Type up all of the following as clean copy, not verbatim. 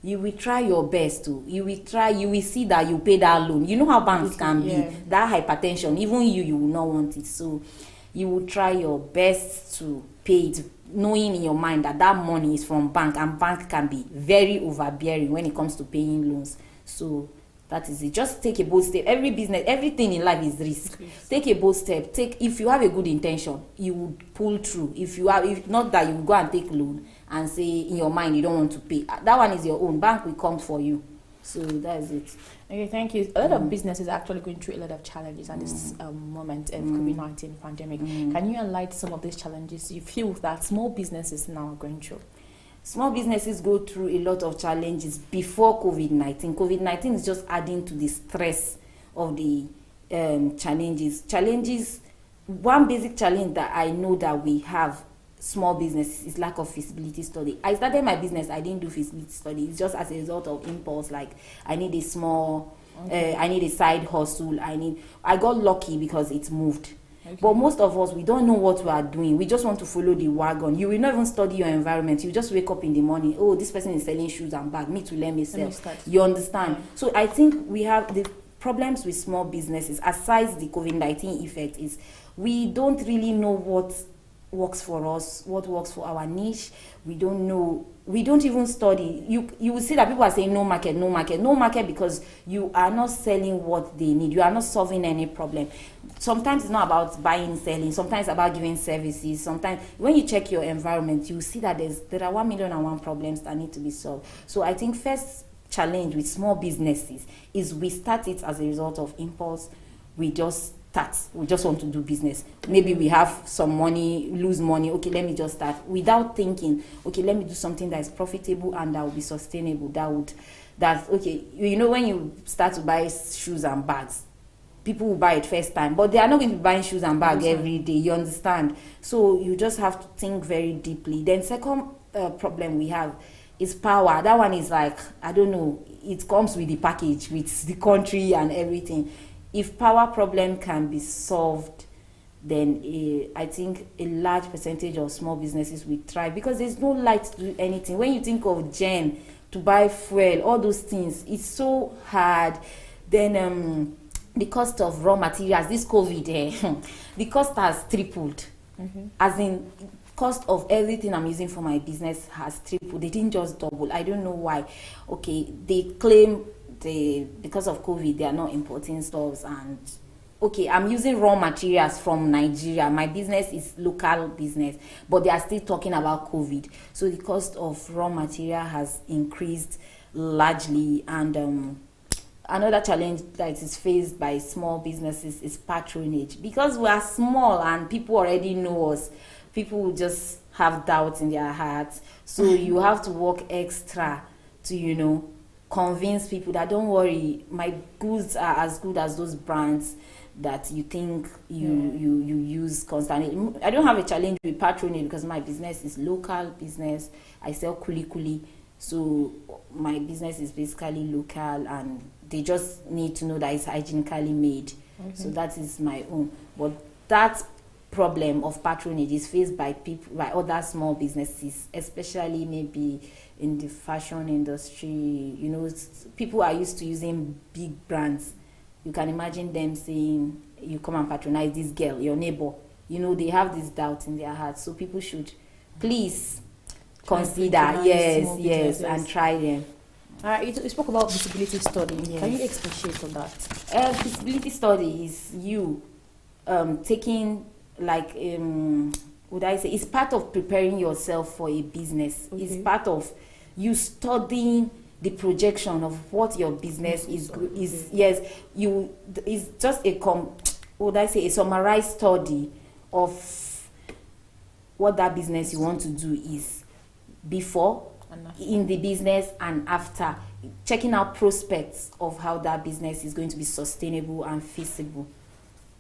you will try your best to. You will see that you pay that loan. You know how banks can be. That hypertension, even you will not want it. So you will try your best to pay it, knowing in your mind that that money is from bank, and bank can be very overbearing when it comes to paying loans. So that is it. Just take a bold step. Every business, everything in life is risk. Take a bold step. If you have a good intention, you would pull through. If not that you go and take loan and say in your mind you don't want to pay, that one is your own. Bank will come for you. So that's it. Okay, thank you. A lot of businesses are actually going through a lot of challenges at this moment of COVID-19 pandemic. Can you enlighten some of these challenges you feel that small businesses now are going through? Small businesses go through a lot of challenges before COVID-19. COVID-19 is just adding to the stress of the challenges. One basic challenge that I know that we have small businesses is lack of feasibility study. I started my business, I didn't do feasibility study. It's just as a result of impulse, like I need a small, I need a side hustle. I got lucky because it moved. Okay. But most of us, we don't know what we are doing. We just want to follow the wagon. You will not even study your environment. You just wake up in the morning. Oh, this person is selling shoes and bags. Me to let me sell. You understand? Yeah. So I think we have the problems with small businesses, aside the COVID-19 effect, is we don't really know what works for us, what works for our niche. We don't know. We don't even study. You will see that people are saying no market because you are not selling what they need. You are not solving any problem. Sometimes it's not about buying, selling. Sometimes it's about giving services. Sometimes when you check your environment, you see that there are 1,000,001 problems that need to be solved. So I think first challenge with small businesses is we start it as a result of impulse. We just want to do business. Maybe we have some money, lose money. Okay, let me just start without thinking. Okay, let me do something that is profitable and that will be sustainable. Okay. You know, when you start to buy shoes and bags, people will buy it first time, but they are not going to be buying shoes and bags every day. You understand? So you just have to think very deeply. Then second problem we have is power. That one is like, I don't know. It comes with the package, with the country and everything. If power problem can be solved, then I think a large percentage of small businesses will thrive, because there's no light to do anything. When you think of gen, to buy fuel, all those things, it's so hard. Then the cost of raw materials, this COVID, the cost has tripled. As in, cost of everything I'm using for my business has tripled. They didn't just double. I don't know why. Okay, they claim because of COVID, they are not importing stuffs, and okay, I'm using raw materials from Nigeria. My business is local business, but they are still talking about COVID. So the cost of raw material has increased largely. And another challenge that is faced by small businesses is patronage. Because we are small and people already know us, people just have doubts in their hearts. So you have to work extra to, convince people that don't worry, my goods are as good as those brands that you think you use constantly. I don't have a challenge with patronage because my business is local business. I sell kuli, so my business is basically local, and they just need to know that it's hygienically made. So that is my own. But that problem of patronage is faced by other small businesses, especially maybe in the fashion industry. People are used to using big brands. You can imagine them saying, you come and patronize this girl, your neighbor. They have this doubt in their hearts. So people should please consider, yes, and try them. You spoke about feasibility study. Yes. Can you expatiate on that? Feasibility study is you taking, like, would I say, it's part of preparing yourself for a business. Okay. It's part of you studying the projection of what your business is. Yes, it's just a summarized study of what that business you want to do is before, in the business, and after, checking out prospects of how that business is going to be sustainable and feasible.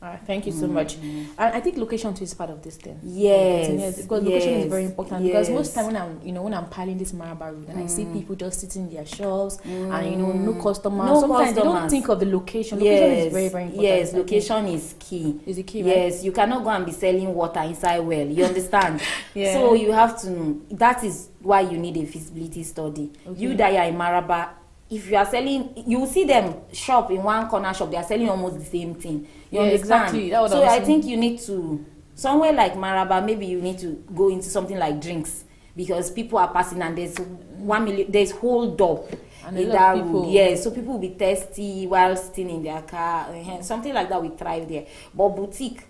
All right, thank you so much. And I think location too is part of this thing. Yes, because location is very important. Yes. Because most time when I'm piling this Maraba road and I see people just sitting in their shops and no customers. No Sometimes they don't customers. think of the location. Location is very, very important. Yes, location is key. Is the key, right? Yes, you cannot go and be selling water inside well. You understand? Yeah. So you have to. That is why you need a feasibility study. Okay. You that you are in Maraba, if you are selling, you will see them shop in one corner shop. They are selling almost the same thing. You understand? Exactly. That So I think you need to, somewhere like Maraba, maybe you need to go into something like drinks, because people are passing and there's 1 million, there's hold up and in that road. Yes, so people will be thirsty while sitting in their car. Something like that will thrive there. But boutique,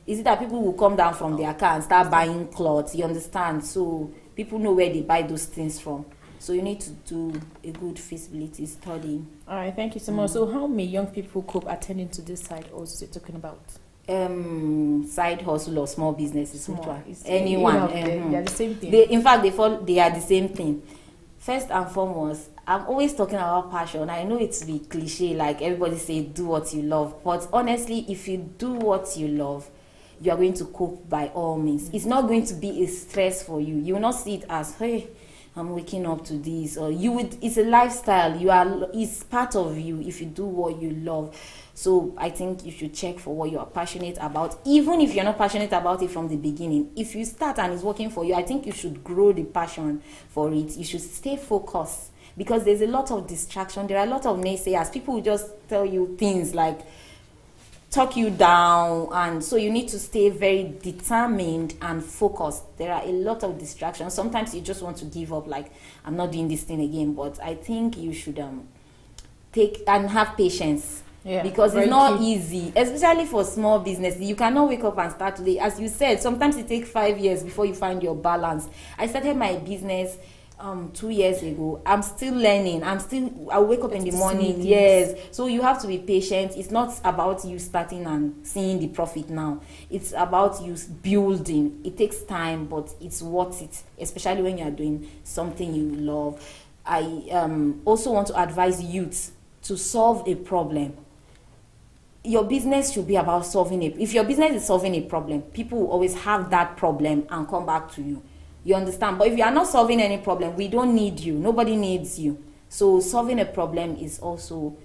is it that people will come down from their car and start buying clothes? You understand? So people know where they buy those things from. So you need to do a good feasibility study. All right, thank you so much. So how may young people cope attending to this side also you're talking about? Side hustle or small businesses. Anyone. They are the same thing. In fact, they are the same thing. First and foremost, I'm always talking about passion. I know it's be cliche, like everybody say do what you love. But honestly, if you do what you love, you are going to cope by all means. It's not going to be a stress for you. You will not see it as, hey, I'm waking up to this, or it's a lifestyle. It's part of you if you do what you love. So I think you should check for what you are passionate about, even if you're not passionate about it from the beginning. If you start and it's working for you, I think you should grow the passion for it. You should stay focused, because there's a lot of distraction. There are a lot of naysayers. People will just tell you things like, talk you down, and so you need to stay very determined and focused. There are a lot of distractions. Sometimes you just want to give up, like, I'm not doing this thing again. But I think you should take and have patience, because it's not easy, especially for small business. You cannot wake up and start today. As you said, sometimes it takes 5 years before you find your balance. I started my business 2 years ago. I'm still learning. I wake up in the morning. Yes. So you have to be patient. It's not about you starting and seeing the profit now. It's about you building. It takes time, but it's worth it, especially when you are doing something you love. I also want to advise youth to solve a problem. Your business should be about solving it. If your business is solving a problem, people will always have that problem and come back to you. You understand? But if you are not solving any problem, we don't need you. Nobody needs you. So solving a problem is also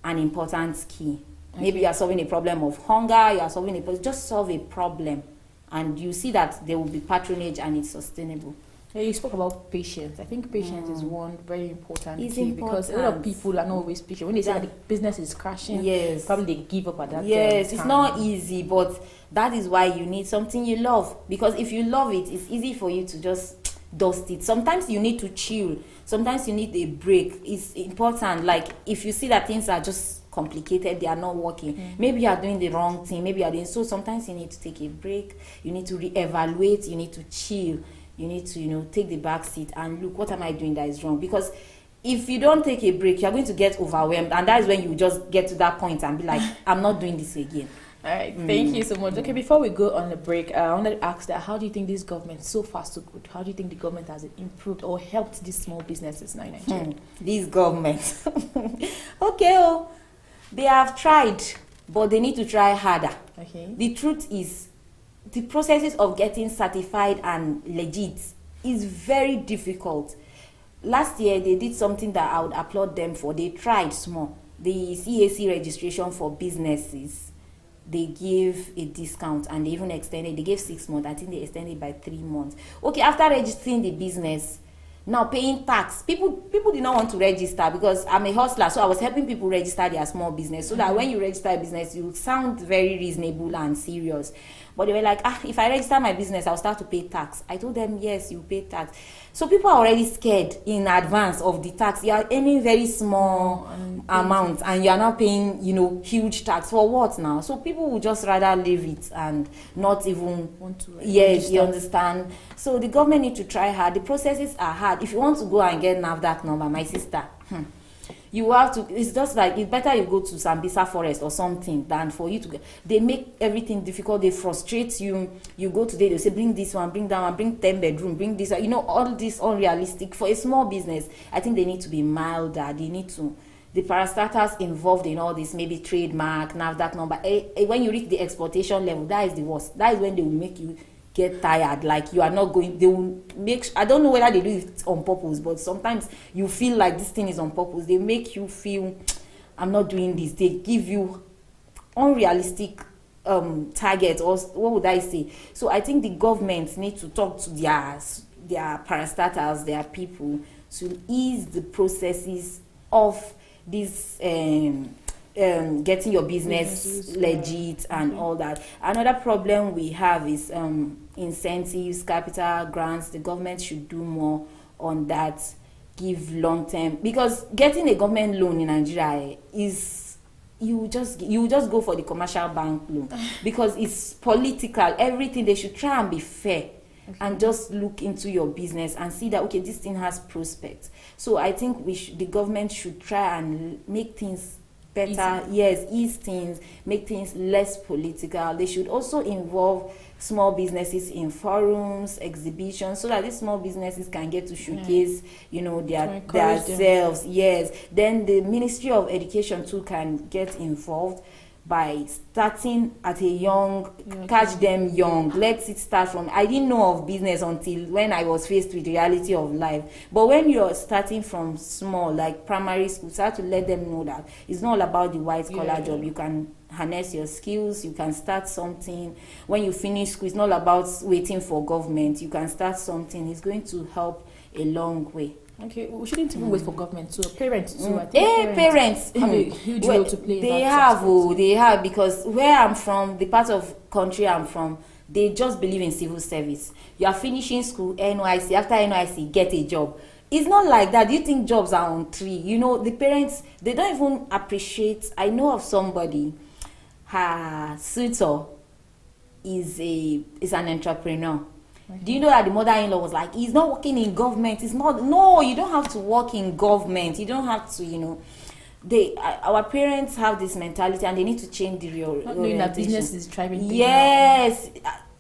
an important key. Okay. Maybe you are solving a problem of hunger, you are solving just solve a problem, and you see that there will be patronage and it's sustainable. Yeah, you spoke about patience. I think patience is one very important key, because a lot of people are not always patient. When they say that the business is crashing, probably they give up at that time. It's not easy, but that is why you need something you love. Because if you love it, it's easy for you to just dust it. Sometimes you need to chill. Sometimes you need a break. It's important. Like, if you see that things are just complicated, they are not working, maybe you are doing the wrong thing, maybe you are doing, so sometimes you need to take a break, you need to reevaluate, you need to chill. You need to, take the back seat and look, what am I doing that is wrong? Because if you don't take a break, you're going to get overwhelmed. And that is when you just get to that point and be like, I'm not doing this again. All right. Thank you so much. Okay, before we go on the break, I wanted to ask that, how do you think this government, so far so good, how do you think the government has improved or helped these small businesses now in Nigeria? These governments. Okay, they have tried, but they need to try harder. Okay. The truth is, the processes of getting certified and legit is very difficult. Last year, they did something that I would applaud them for. They tried small. The CAC registration for businesses, they give a discount, and they even extended. They gave 6 months. I think they extended by 3 months. Okay, after registering the business, now paying tax. People did not want to register, because I'm a hustler, so I was helping people register their small business, so that when you register a business, you sound very reasonable and serious. But they were like, if I register my business, I'll start to pay tax. I told them, yes, you pay tax. So people are already scared in advance of the tax. You are earning very small amounts, and you are not paying, huge tax. For what now? So people will just rather leave it and not even want to. Yes, you understand. So the government need to try hard. The processes are hard. If you want to go and get NAFDAC number, my sister, you have to, it's just like, it's better you go to Sambisa Forest or something than for you to get. They make everything difficult. They frustrate you. You go today, they say, bring this one, bring that one, bring 10 bedroom, bring this. All this unrealistic. For a small business, I think they need to be milder. They need to the parastatals involved in all this, maybe trademark, NAFDAC number, when you reach the exportation level, that is the worst. That is when they will make you get tired, like you are not going, they will make, I don't know whether they do it on purpose, but sometimes you feel like this thing is on purpose. They make you feel, I'm not doing this. They give you unrealistic targets, or what would I say? So I think the government need to talk to their parastatals, their people, to ease the processes of this getting your business legit and all that. Another problem we have is incentives, capital grants. The government should do more on that, give long term, because getting a government loan in Nigeria is you just go for the commercial bank loan because it's political. Everything, they should try and be fair. Okay. And just look into your business and see that, okay, this thing has prospects. So I think the government should try and make things better. Yes, ease things, make things less political. They should also involve small businesses in forums, exhibitions, so that these small businesses can get to showcase, their selves. Yes. Then the Ministry of Education too can get involved by starting at a young, catch them young. Let it start from, I didn't know of business until when I was faced with the reality of life. But when you're starting from small, like primary school, start to let them know that it's not all about the white collar job. You can harness your skills, you can start something. When you finish school, it's not about waiting for government. You can start something. It's going to help a long way. Okay, we shouldn't even wait for government too. Parents too. I think parents have a huge role to play. They have, because where I'm from, the part of country I'm from, they just believe in civil service. You are finishing school, NYC. After NYC, get a job. It's not like that. Do you think jobs are on tree? The parents, they don't even appreciate. I know of somebody, her suitor is an entrepreneur. Okay. Do you know that the mother-in-law was like, he's not working in government. It's not. No, you don't have to work in government. You don't have to, our parents have this mentality and they need to change the real not knowing that business is thriving. Yes.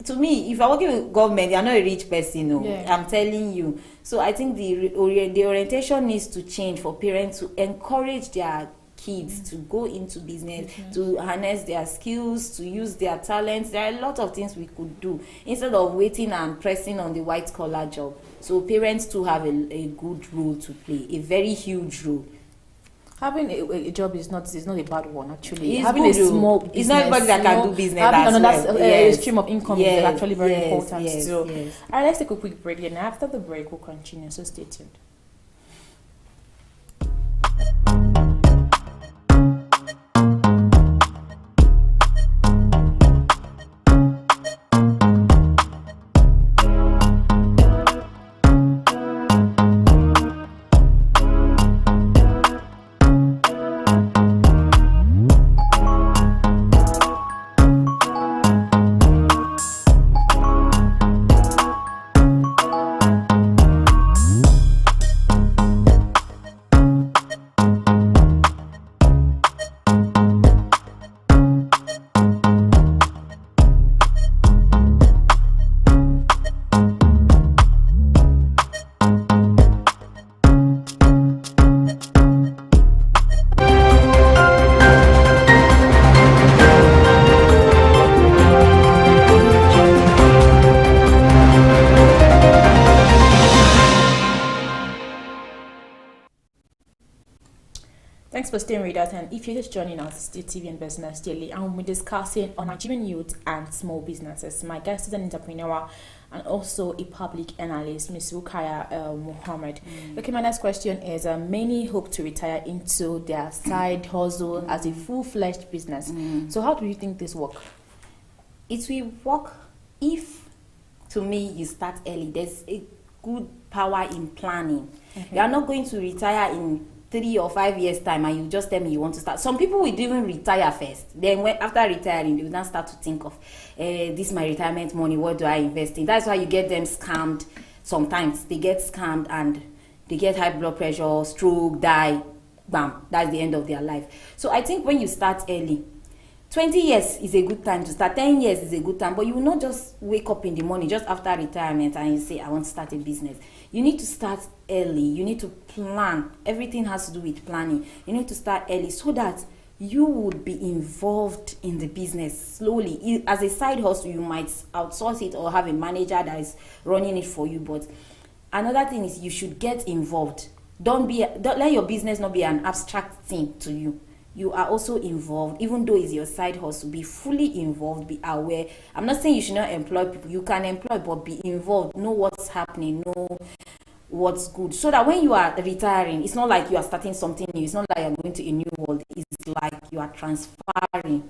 To me, if you're working with government, you're not a rich person. No. Yeah. I'm telling you. So I think the orientation needs to change for parents to encourage their kids to go into business, to harness their skills, to use their talents. There are a lot of things we could do instead of waiting and pressing on the white collar job. So parents too have a good role to play, a very huge role. Having a job is not a bad one, actually. It's having a small business, it's not everybody that can do business. Having another stream of income is actually very important. Yes. All right, let's take a quick break, and after the break we'll continue, so stay tuned. Thanks for staying with us, and if you're just joining us, it's TV and Business Daily, and we're discussing on Nigerian youth and small businesses. My guest is an entrepreneur and also a public analyst, Ms. Rukaya Muhammad. Okay, my next question is, many hope to retire into their side hustle as a full-fledged business. So how do you think this works? It will work if, to me, you start early. There's a good power in planning. You are not going to retire in 3 or 5 years time and you just tell me you want to start. Some people will even retire first. Then after retiring, they will now start to think of, this is my retirement money, what do I invest in? That's why you get them scammed. Sometimes they get scammed and they get high blood pressure, stroke, die, bam, that's the end of their life. So I think when you start early, 20 years is a good time to start, 10 years is a good time, but you will not just wake up in the morning just after retirement and you say, I want to start a business. you need to start early. You need to plan. Everything has to do with planning. You need to start early so that you would be involved in the business slowly. As a side hustle, you might outsource it or have a manager that is running it for you. But another thing is you should get involved. Don't let your business not be an abstract thing to you. You are also involved, even though it's your side hustle. Be fully involved, be aware. I'm not saying you should not employ people. You can employ, but be involved. Know what's happening, know what's good. So that when you are retiring, it's not like you are starting something new. It's not like you're going to a new world. It's like you are transferring.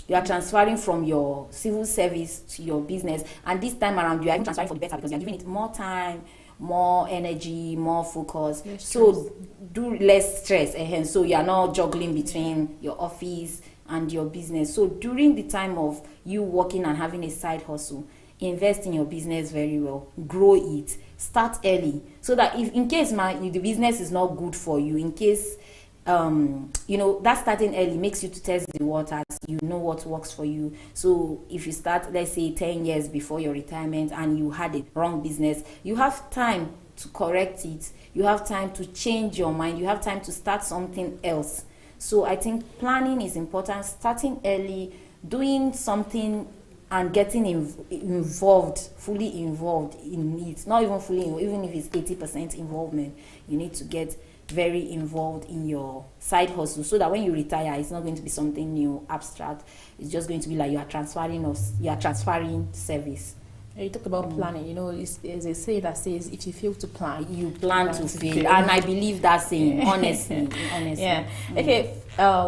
You are transferring from your civil service to your business. And this time around, you are transferring for the better because you are giving it more time, more energy, more focus. So do less stress. So you are not juggling between your office and your business. So during the time of you working and having a side hustle, invest in your business very well. Grow it. Start early so that if in case the business is not good for you, in case that starting early makes you to test the waters. You know what works for you. So if you start, let's say 10 years before your retirement and you had a wrong business, you have time to correct it. You have time to change your mind. You have time to start something else. So I think planning is important. Starting early, doing something and getting involved, fully involved in it. Not even fully, even if it's 80% involvement, you need to get very involved in your side hustle so that when you retire, it's not going to be something new, abstract. It's just going to be like you are transferring service. You talked about planning. There's a saying that says, if you fail to plan, you plan to fail. And I believe that saying, honestly. Yeah. Okay.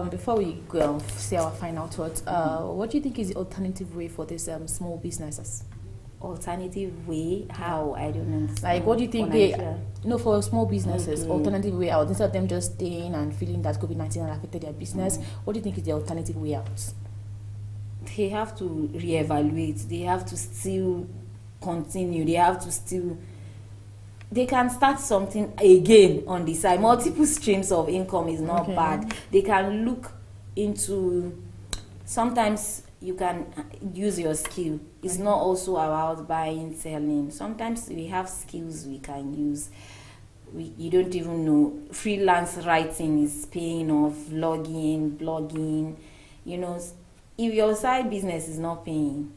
Before we go say our final thoughts, what do you think is the alternative way for these small businesses? Alternative way? How? I don't understand. Like, what do you think for small businesses, alternative way out, instead of them just staying and feeling that COVID-19 has affected their business, what do you think is the alternative way out? They have to reevaluate. They have to still continue. They can start something again on the side. Multiple streams of income is not bad. They can look into, sometimes you can use your skill. It's not also about buying, selling. Sometimes we have skills we can use. You don't even know. Freelance writing is paying off, blogging. If your side business is not paying,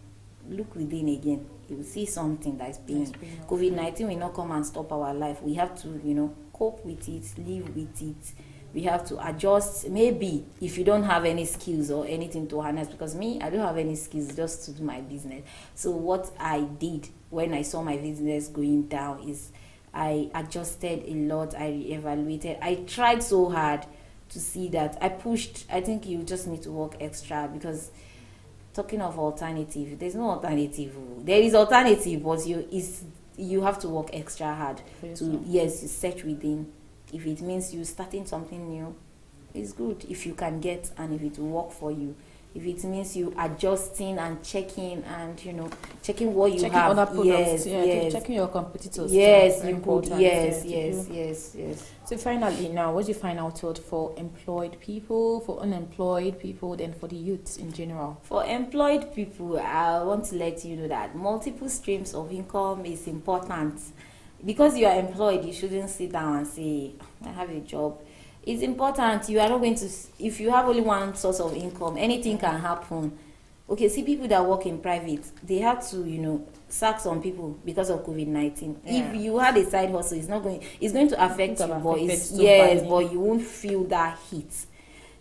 look within again. You will see something that is paying. COVID-19 will not come and stop our life. We have to, cope with it, live with it. We have to adjust. Maybe if you don't have any skills or anything to harness, because I don't have any skills just to do my business. So what I did when I saw my business going down is I adjusted a lot. I reevaluated. I tried so hard to see that. I pushed. I think you just need to work extra, because talking of alternative, there's no alternative. There is alternative, but you have to work extra hard to search within. If it means you starting something new, it's good if you can get, and if it will work for you. If it means you adjusting and checking and checking what you have, other products, checking your competitors. Yes, you could. Yes. So finally, now, what's your final thought for employed people, for unemployed people, then for the youths in general? For employed people, I want to let you know that multiple streams of income is important. Because you are employed, you shouldn't sit down and say, I have a job. It's important. You are not going to, if you have only one source of income, anything can happen. Okay, see people that work in private, they had to, sack some people because of COVID-19. Yeah. If you had a side hustle, it's going to affect you, but you won't feel that heat.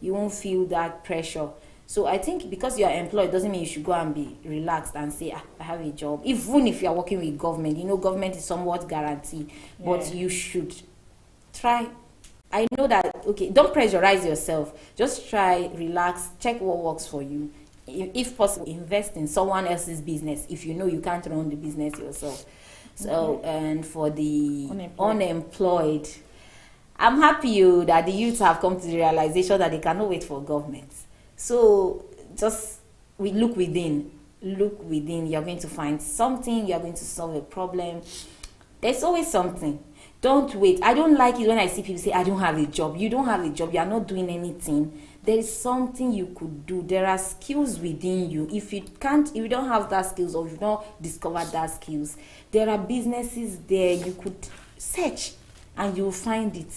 You won't feel that pressure. So I think because you are employed doesn't mean you should go and be relaxed and say, I have a job. Even if you are working with government, government is somewhat guaranteed, but you should try. I know that, don't pressurize yourself. Just try, relax, check what works for you. If possible, invest in someone else's business if you know you can't run the business yourself. So, and for the unemployed, I'm happy that the youth have come to the realization that they cannot wait for government. So we look within. You're going to find something. You're going to solve a problem. There's always something. Don't wait. I don't like it when I see people say, I don't have a job. You don't have a job. You are not doing anything. There is something you could do. There are skills within you. If you don't have that skills, or you've not discovered that skills, there are businesses there. You could search and you'll find it.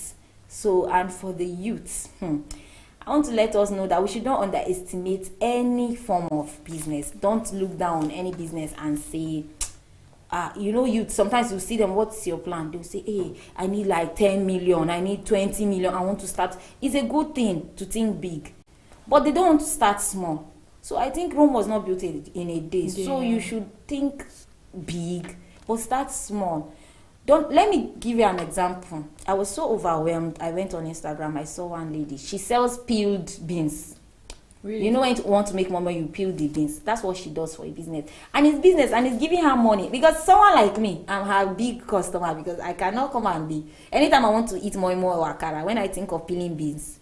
So, and for the youths, I want to let us know that we should not underestimate any form of business. Don't look down on any business and say, youth, sometimes you see them, what's your plan? They'll say, hey, I need like 10 million, I need 20 million, I want to start. It's a good thing to think big, but they don't want to start small. So I think Rome was not built in a day. Yeah. So you should think big, but start small. Let me give you an example. I was so overwhelmed. I went on Instagram. I saw one lady. She sells peeled beans. Really? You know, when you want to make money, you peel the beans. That's what she does for a business. And it's business, and it's giving her money. Because someone like me, I'm her big customer, because I cannot come and be. Anytime I want to eat more or akara, when I think of peeling beans,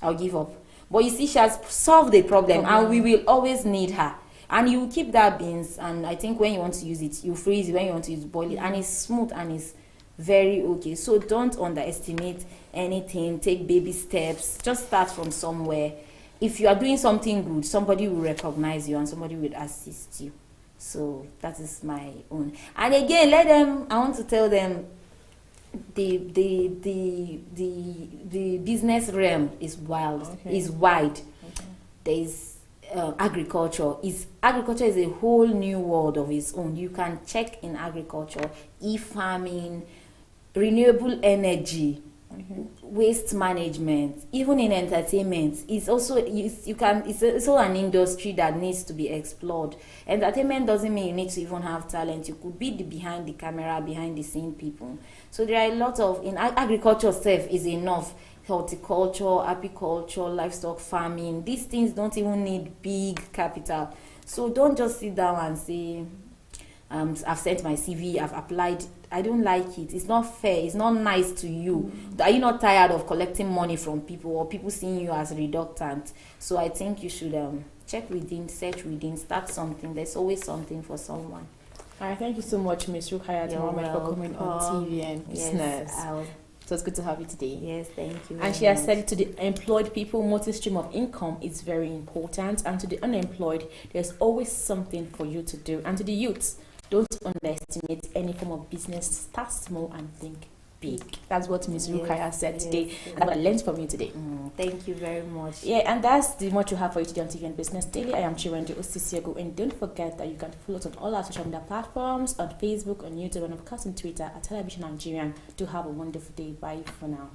I'll give up. But you see, she has solved the problem, and we will always need her. And you keep that beans, and I think when you want to use it, you freeze it. When you want to use it, boil it, and it's smooth and it's very okay. So don't underestimate anything. Take baby steps. Just start from somewhere. If you are doing something good, somebody will recognize you and somebody will assist you. So that is my own. And again, I want to tell them, the business realm is wild, is wide. There is agriculture is a whole new world of its own. You can check in agriculture, e-farming, renewable energy, waste management, even in entertainment. It's also it's also an industry that needs to be explored. Entertainment doesn't mean you need to even have talent. You could be the behind the camera, behind the scene people. So there are a lot of, in agriculture itself is enough. Horticulture, apiculture, livestock farming, these things don't even need big capital. So don't just sit down and say, I've sent my CV, I've applied. I don't like it. It's not fair. It's not nice to you. Are you not tired of collecting money from people or people seeing you as reluctant? So I think you should check within, search within, start something. There's always something for someone. All right, thank you so much, Ms. Rukayat, for coming on TV and Business. Yes, so it's good to have you today. Yes, thank you. And she has said to the employed people, multi-stream of income is very important. And to the unemployed, there's always something for you to do. And to the youths, don't underestimate any form of business. Start small and think big. That's what Ms. Rukayat said today. And I learned from you today. Thank you very much. Yeah, and that's the much you have for you today on TV and Business Daily. I am Chiwendi Osisiego, and don't forget that you can follow us on all our social media platforms, on Facebook, on YouTube, and of course on Twitter at Television Nigerian. Do have a wonderful day. Bye for now.